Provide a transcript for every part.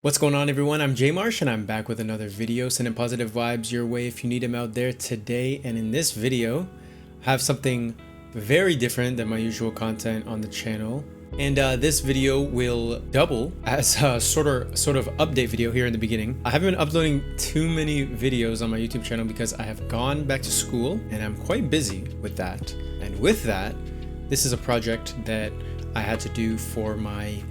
What's going on, everyone? I'm jmarshhh and I'm back with another video, sending positive vibes your way if you need them out there today. And in this video, I have something very different than my usual content on the channel. And this video will double as a sort of update video here in the beginning. I haven't been uploading too many videos on my YouTube channel because I have gone back to school and I'm quite busy with that. And with that, this is a project that I had to do for my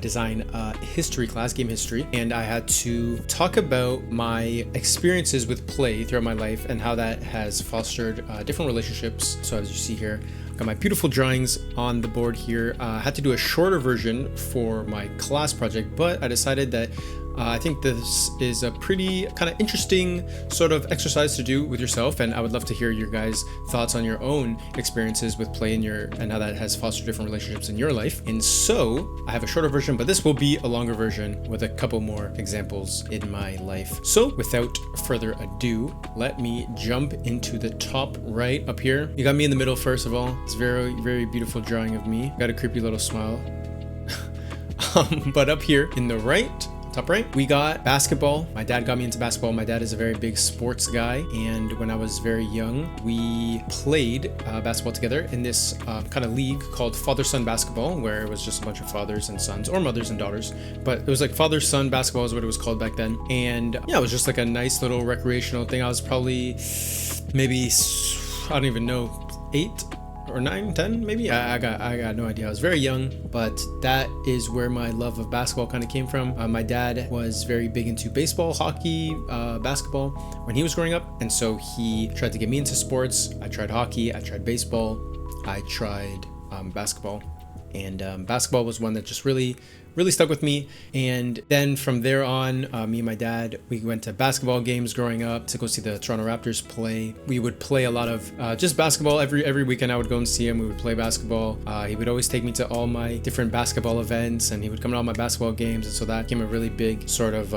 design history class, game history, and I had to talk about my experiences with play throughout my life and how that has fostered different relationships. So as you see here, I've got my beautiful drawings on the board here. I had to do a shorter version for my class project, but I decided that I think this is a pretty kind of interesting sort of exercise to do with yourself, and I would love to hear your guys' thoughts on your own experiences with play and how that has fostered different relationships in your life. And so I have a shorter version, but this will be a longer version with a couple more examples in my life. So without further ado, let me jump into the top right up here. You got me in the middle first of all. It's a very, very beautiful drawing of me. Got a creepy little smile. But up here in the right, top right, we got basketball. My dad got me into basketball. My dad is a very big sports guy, and when I was very young, we played basketball together in this kind of league called father-son basketball, where it was just a bunch of fathers and sons, or mothers and daughters, but it was like father-son basketball is what it was called back then. And yeah, it was just like a nice little recreational thing. I was probably maybe, I don't even know, 8 or 9, 10 maybe. I got no idea. I was very young, but that is where my love of basketball kind of came from. My dad was very big into baseball, hockey, basketball when he was growing up, and so he tried to get me into sports. I tried hockey, I tried baseball, I tried basketball, and basketball was one that just really stuck with me. And then from there on, me and my dad, we went to basketball games growing up to go see the Toronto Raptors play. We would play a lot of just basketball. Every weekend I would go and see him. We would play basketball. He would always take me to all my different basketball events, and he would come to all my basketball games. And so that became a really big sort of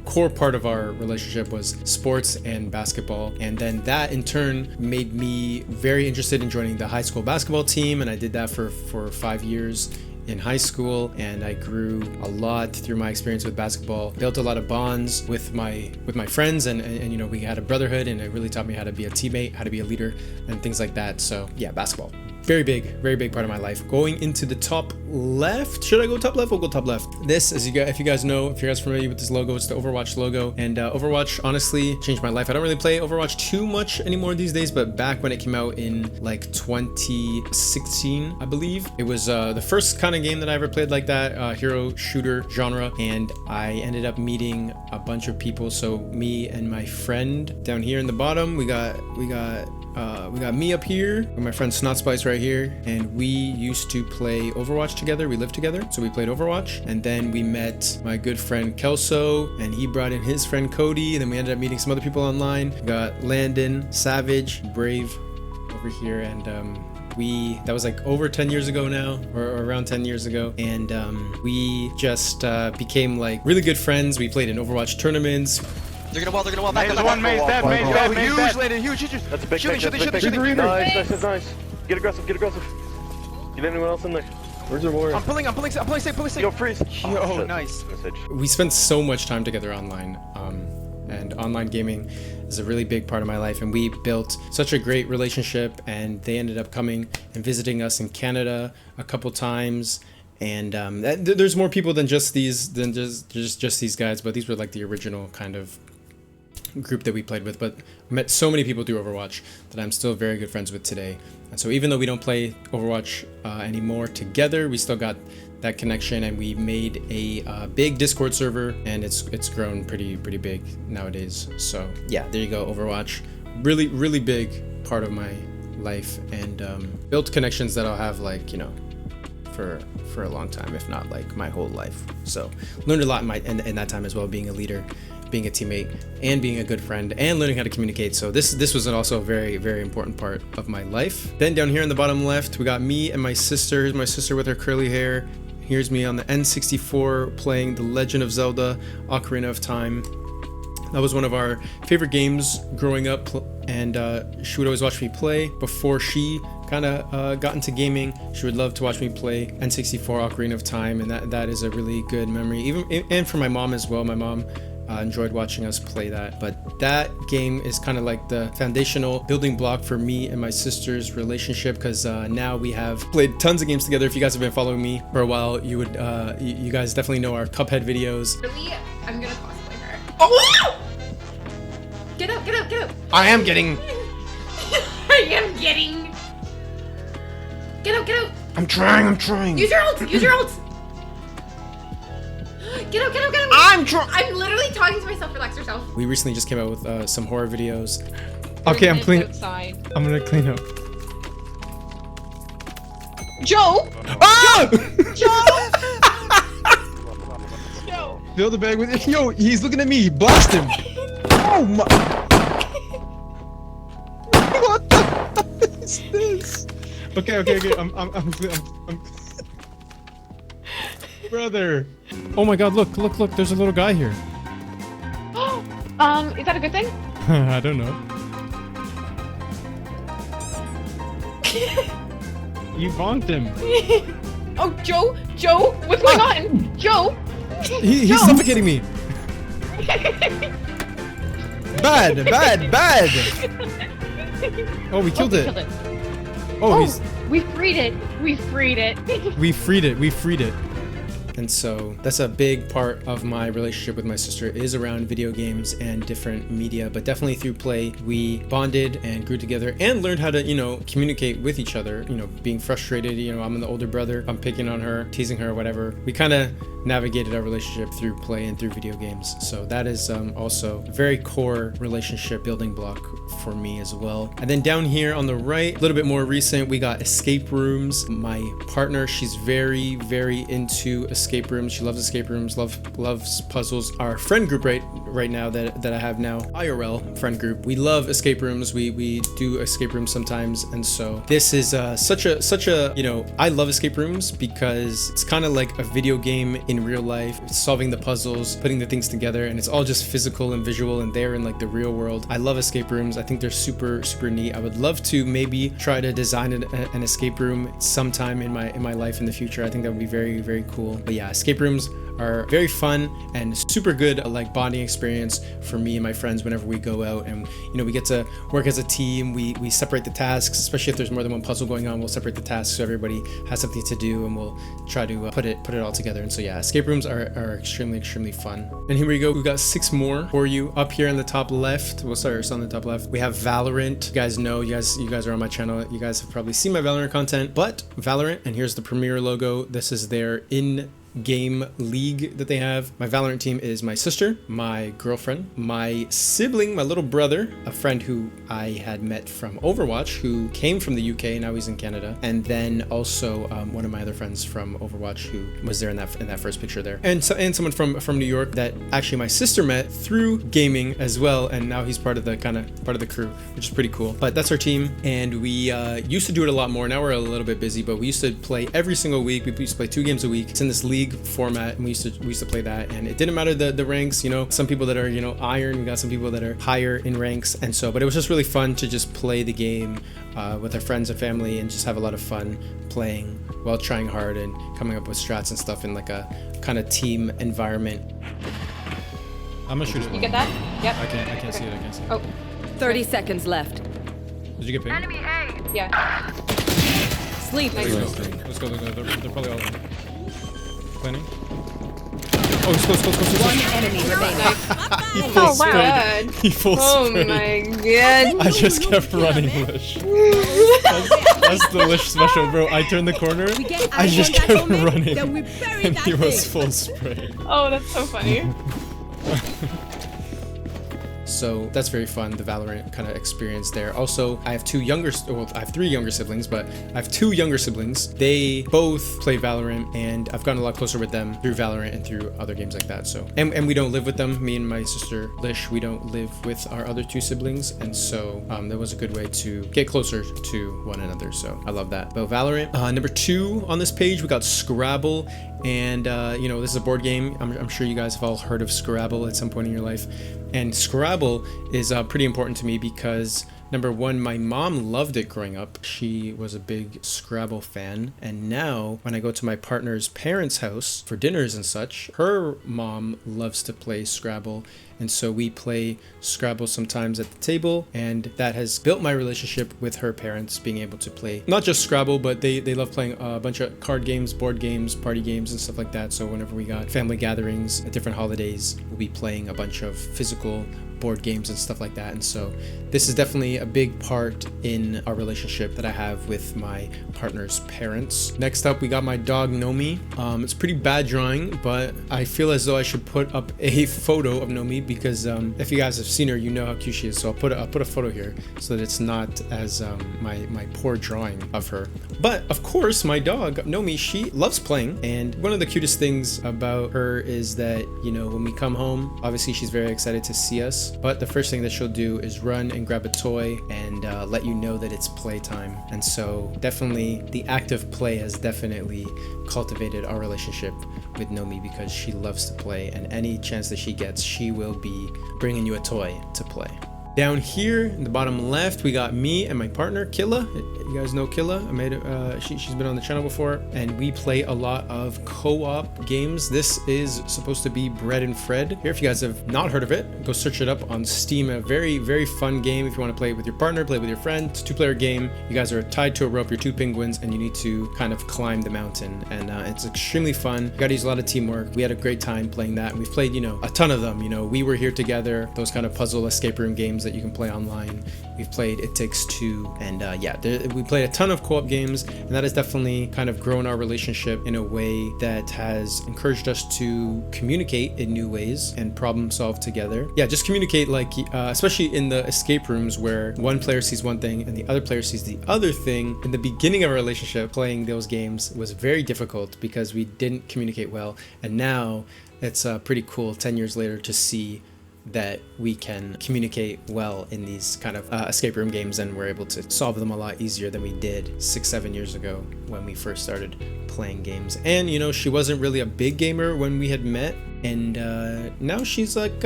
core part of our relationship was sports and basketball. And then that in turn made me very interested in joining the high school basketball team, and I did that for 5 years in high school, and I grew a lot through my experience with basketball, built a lot of bonds with my friends, and we had a brotherhood, and it really taught me how to be a teammate, how to be a leader, and things like that. So yeah, basketball, very big part of my life. Going into the top left, should I go top left? We'll go top left. This, if you guys are familiar with this logo, it's the Overwatch logo, and Overwatch honestly changed my life. I don't really play Overwatch too much anymore these days, but back when it came out in like 2016, I believe, it was the first kind of game that I ever played like that, hero shooter genre, and I ended up meeting a bunch of people. So me and my friend down here in the bottom, we got me up here, and my friend Snotspice right here, and we used to play Overwatch together. We lived together, so we played Overwatch, and then we met my good friend Kelso, and he brought in his friend Cody, and then we ended up meeting some other people online. We got Landon, Savage, Brave over here, and that was like over 10 years ago now, or around 10 years ago, and we just became like really good friends. We played in Overwatch tournaments. They're gonna wall, back There's one maze dead, huge, Landon, huge. That's a big Shooting. Nice. Get aggressive. Get anyone else in there. Where's your warrior? I'm pulling safe. Yo, freeze. Yo, nice. We spent so much time together online, and online gaming is a really big part of my life, and we built such a great relationship, and they ended up coming and visiting us in Canada a couple times. And there's more people than just these guys, but these were like the original kind of group that we played with. But I met so many people through Overwatch that I'm still very good friends with today. And so even though we don't play Overwatch anymore together, we still got that connection, and we made a big Discord server, and it's grown pretty big nowadays. So yeah, there you go. Overwatch, really big part of my life, and built connections that I'll have for a long time, if not like my whole life. So learned a lot in that time as well, being a leader, being a teammate, and being a good friend, and learning how to communicate. So this was also a very important part of my life. Then down here in the bottom left, we got me and my sister. Here's my sister with her curly hair. Here's me on the N64 playing The Legend of Zelda: Ocarina of Time. That was one of our favorite games growing up, and she would always watch me play before she kind of got into gaming. She would love to watch me play N64 Ocarina of Time, and that is a really good memory. And for my mom as well. My mom enjoyed watching us play that. But that game is kind of like the foundational building block for me and my sister's relationship, because now we have played tons of games together. If you guys have been following me for a while, you would you guys definitely know our Cuphead videos. Really, I'm gonna cosplay her. Oh! Get out, get out, get out! I am getting. I am getting. Get out, get out! I'm trying. Use your ult! Use your ult! Get out, get out, get out! I'm literally talking to myself. Relax yourself. We recently just came out with some horror videos. Okay, I'm clean. Outside. I'm gonna clean up. Joe! Ah! Joe! Joe! Fill the bag with it. Yo, he's looking at me. Blast him. Oh my. What the hell is this? Okay. I'm Brother. Oh my God! Look! There's a little guy here. Is that a good thing? I don't know. You bonked him. Oh, Joe! Joe! What's going on? Joe! He's suffocating me. Bad. Oh, we killed it. Oh, Oh, he's. we freed it. We freed it. We freed it. And so that's a big part of my relationship with my sister, is around video games and different media, but definitely through play we bonded and grew together and learned how to, communicate with each other, being frustrated. I'm the older brother, I'm picking on her, teasing her, whatever. We kind of navigated our relationship through play and through video games. So that is also a very core relationship building block for me as well. And then down here on the right, a little bit more recent, we got escape rooms. My partner, she's very, very into escape rooms. She loves escape rooms, loves puzzles. Our friend group right now that I have now, IRL friend group, we love escape rooms. We do escape rooms sometimes. And so this is such a I love escape rooms because it's kind of like a video game in real life. It's solving the puzzles, putting the things together, and it's all just physical and visual and there in like the real world. I love escape rooms. I think they're super neat. I would love to maybe try to design an escape room sometime in my life in the future. I think that would be very, very cool. But yeah, escape rooms are very fun and super good like bonding experience for me and my friends whenever we go out, and we get to work as a team. We separate the tasks, especially if there's more than one puzzle going on. We'll separate the tasks so everybody has something to do, and we'll try to put it all together. And so yeah, escape rooms are extremely fun. And here we go, we've got 6 more for you up here in the top left. We'll start on the top left. We have Valorant. You guys know, you guys are on my channel, you guys have probably seen my Valorant content, but Valorant, and here's the Premier logo. This is their in-game league that they have. My Valorant team is my sister, my girlfriend, my sibling, my little brother, a friend who I had met from Overwatch who came from the UK, now he's in Canada, and then also one of my other friends from Overwatch who was there in that first picture there, and someone from New York that actually my sister met through gaming as well, and now he's part of the crew, which is pretty cool. But that's our team, and we used to do it a lot more. Now we're a little bit busy, but we used to play every single week. We used to play 2 games a week. It's in this league format, and we used to play that, and it didn't matter the ranks. Some people that are iron, we got some people that are higher in ranks, and so, but it was just really fun to just play the game with our friends and family and just have a lot of fun playing while trying hard and coming up with strats and stuff in like a kind of team environment. I'm gonna shoot it. You get that? Yep. I can't see it. Oh. 30 seconds left. Did you get pinged? Enemy A. Yeah. Sleep. Let's go. They're probably all there. Planning. Oh, it's close. One enemy remaining. He full Oh my sprayed. god. He full Oh sprayed. my god. I just kept running, Lish. That's the Lish special, bro. I turned the corner, I just kept running, and he was full spray. Oh, that's so funny. So that's very fun, the Valorant kind of experience there. Also, I have 3 younger siblings, but I have 2 younger siblings. They both play Valorant, and I've gotten a lot closer with them through Valorant and through other games like that. So, and we don't live with them. Me and my sister Lish, we don't live with our other 2 siblings, and so that was a good way to get closer to one another. So I love that. But Valorant, number 2 on this page, we got Scrabble. And this is a board game. I'm sure you guys have all heard of Scrabble at some point in your life. And Scrabble is pretty important to me because Number one, my mom loved it growing up. She was a big Scrabble fan. And now when I go to my partner's parents' house for dinners and such, her mom loves to play Scrabble. And so we play Scrabble sometimes at the table, and that has built my relationship with her parents, being able to play not just Scrabble, but they love playing a bunch of card games, board games, party games, and stuff like that. So whenever we got family gatherings at different holidays, we'll be playing a bunch of physical board games and stuff like that. And so this is definitely a big part in our relationship that I have with my partner's parents. Next up, we got my dog Nomi. It's pretty bad drawing, but I feel as though I should put up a photo of Nomi because if you guys have seen her, you know how cute she is. So I'll put a photo here so that it's not as my poor drawing of her. But of course, my dog Nomi, she loves playing, and one of the cutest things about her is that, you know, when we come home, obviously she's very excited to see us. But the first thing that she'll do is run and grab a toy and let you know that it's playtime. And so definitely the act of play has definitely cultivated our relationship with Nomi because she loves to play, and any chance that she gets, she will be bringing you a toy to play. Down here in the bottom left, we got me and my partner Killa. You guys know Killa. I made it. She's been on the channel before, and we play a lot of co-op games. This is supposed to be Bread and Fred. Here, if you guys have not heard of it, go search it up on Steam. A very, very fun game. If you want to play it with your partner, play it with your friend. It's a 2-player game. You guys are tied to a rope. You're 2 penguins, and you need to kind of climb the mountain. And it's extremely fun. You got to use a lot of teamwork. We had a great time playing that. And we've played, you know, a ton of them. You know, We Were Here Together. Those kind of puzzle escape room games that you can play online. We've played It Takes Two, and we played a ton of co-op games, and that has definitely kind of grown our relationship in a way that has encouraged us to communicate in new ways and problem solve together. Yeah, just communicate, like especially in the escape rooms where one player sees one thing and the other player sees the other thing. In the beginning of our relationship, playing those games was very difficult because we didn't communicate well, and now it's pretty cool 10 years later to see that we can communicate well in these kind of escape room games, and we're able to solve them a lot easier than we did 6-7 years ago when we first started playing games. And you know, she wasn't really a big gamer when we had met, and now she's like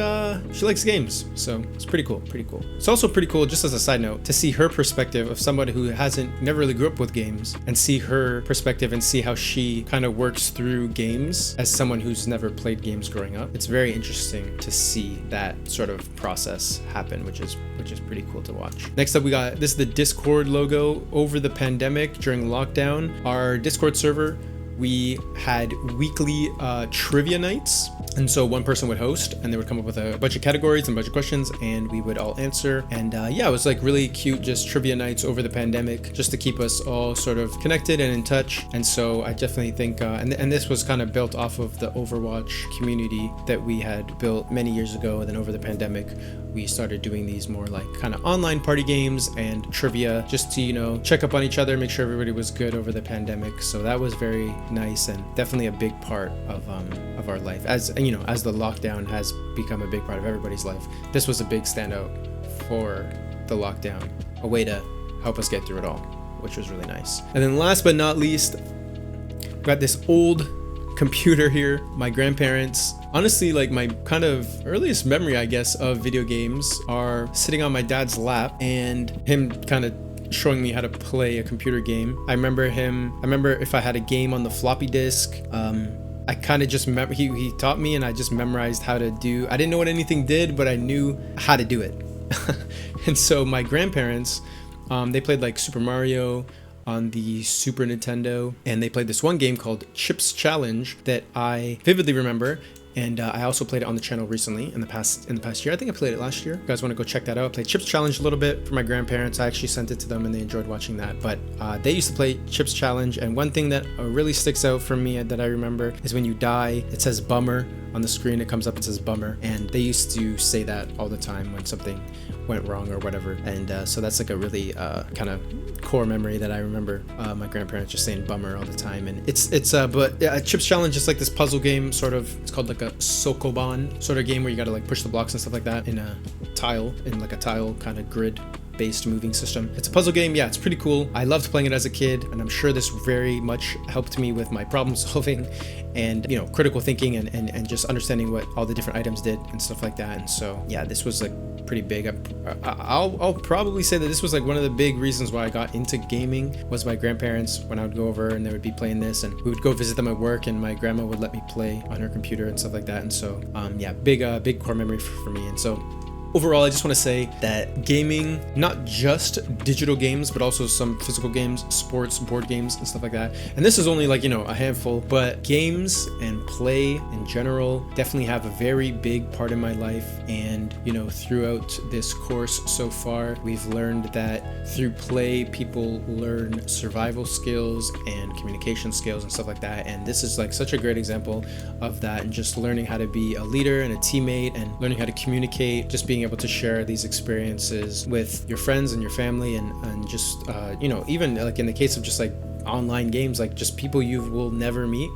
she likes games, so it's pretty cool. It's also pretty cool, just as a side note, to see her perspective of somebody who never really grew up with games, and see her perspective and see how she kind of works through games as someone who's never played games growing up. It's very interesting to see that sort of process happen, which is pretty cool to watch. Next up, we got this is the Discord logo. Over the pandemic, during lockdown, our Discord server, we had weekly trivia nights. And so one person would host, and they would come up with a bunch of categories and a bunch of questions, and we would all answer. And yeah, it was like really cute, just trivia nights over the pandemic, just to keep us all sort of connected and in touch. And so I definitely think, and this was kind of built off of the Overwatch community that we had built many years ago. And then over the pandemic, we started doing these more like kind of online party games and trivia, just to, you know, check up on each other, make sure everybody was good over the pandemic. So that was very nice and definitely a big part of our life. As you know, as the lockdown has become a big part of everybody's life, this was a big standout for the lockdown, a way to help us get through it all, which was really nice. And then last but not least, we got this old computer here. My grandparents, honestly, like my kind of earliest memory, I guess, of video games are sitting on my dad's lap and him kind of showing me how to play a computer game. I remember if I had a game on the floppy disk, I kind of just remember he taught me, and I just memorized how to do. I didn't know what anything did, but I knew how to do it. And so my grandparents, they played like Super Mario on the Super Nintendo, and they played this one game called Chips Challenge that I vividly remember. And I also played it on the channel recently in the past year. I think I played it last year. If you guys want to go check that out, I played Chips Challenge a little bit for my grandparents. I actually sent it to them and they enjoyed watching that. But they used to play Chips Challenge, and one thing that really sticks out for me that I remember is when you die, it says bummer on the screen. It comes up, it says bummer, and they used to say that all the time when something went wrong or whatever. And so that's like a really kind of core memory that I remember. My grandparents just saying bummer all the time. And but Chips Challenge is like this puzzle game, sort of. It's called like a Sokoban sort of game where you gotta like push the blocks and stuff like that in a tile kind of grid based moving system. It's a puzzle game. Yeah, it's pretty cool. I loved playing it as a kid, and I'm sure this very much helped me with my problem solving and, you know, critical thinking and just understanding what all the different items did and stuff like that. And so yeah, this was like pretty big. I'll probably say that this was like one of the big reasons why I got into gaming was my grandparents. When I would go over and they would be playing this, and we would go visit them at work, and my grandma would let me play on her computer and stuff like that. And so yeah, big core memory for me. And so overall, I just want to say that gaming, not just digital games, but also some physical games, sports, board games, and stuff like that. And this is only like, you know, a handful, but games and play in general definitely have a very big part in my life. And, you know, throughout this course so far, we've learned that through play, people learn survival skills and communication skills and stuff like that. And this is like such a great example of that, and just learning how to be a leader and a teammate, and learning how to communicate, just being able to share these experiences with your friends and your family, and just you know, even like in the case of just like online games, like just people you will never meet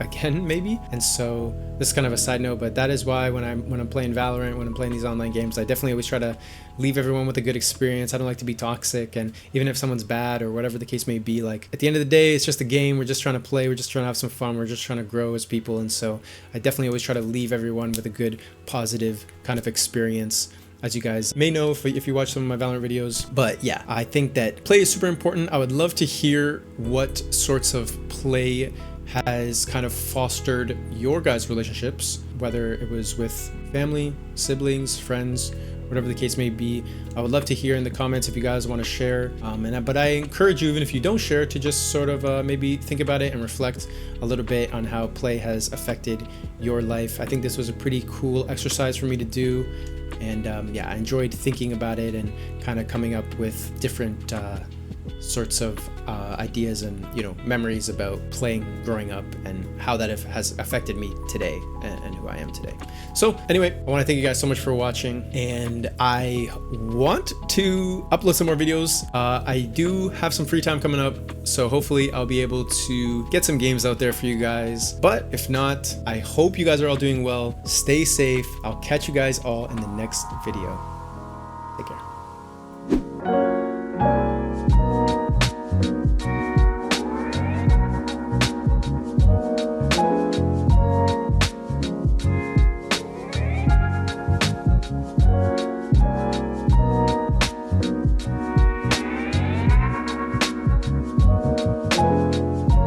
again maybe. And so this is kind of a side note, but that is why when I'm playing Valorant, when I'm playing these online games, I definitely always try to leave everyone with a good experience. I don't like to be toxic, and even if someone's bad or whatever the case may be, like at the end of the day, it's just a game. We're just trying to play, we're just trying to have some fun, we're just trying to grow as people. And so I definitely always try to leave everyone with a good positive kind of experience, as you guys may know if you watch some of my Valorant videos. But yeah, I think that play is super important. I would love to hear what sorts of play has kind of fostered your guys' relationships, whether it was with family, siblings, friends, whatever the case may be. I would love to hear in the comments if you guys want to share. But I encourage you, even if you don't share, to just sort of maybe think about it and reflect a little bit on how play has affected your life. I think this was a pretty cool exercise for me to do. And yeah, I enjoyed thinking about it and kind of coming up with different sorts of ideas and, you know, memories about playing growing up and how that has affected me today and who I am today. So anyway, I want to thank you guys so much for watching, and I want to upload some more videos. I do have some free time coming up, so hopefully I'll be able to get some games out there for you guys. But if not, I hope you guys are all doing well. Stay safe. I'll catch you guys all in the next video. Take care.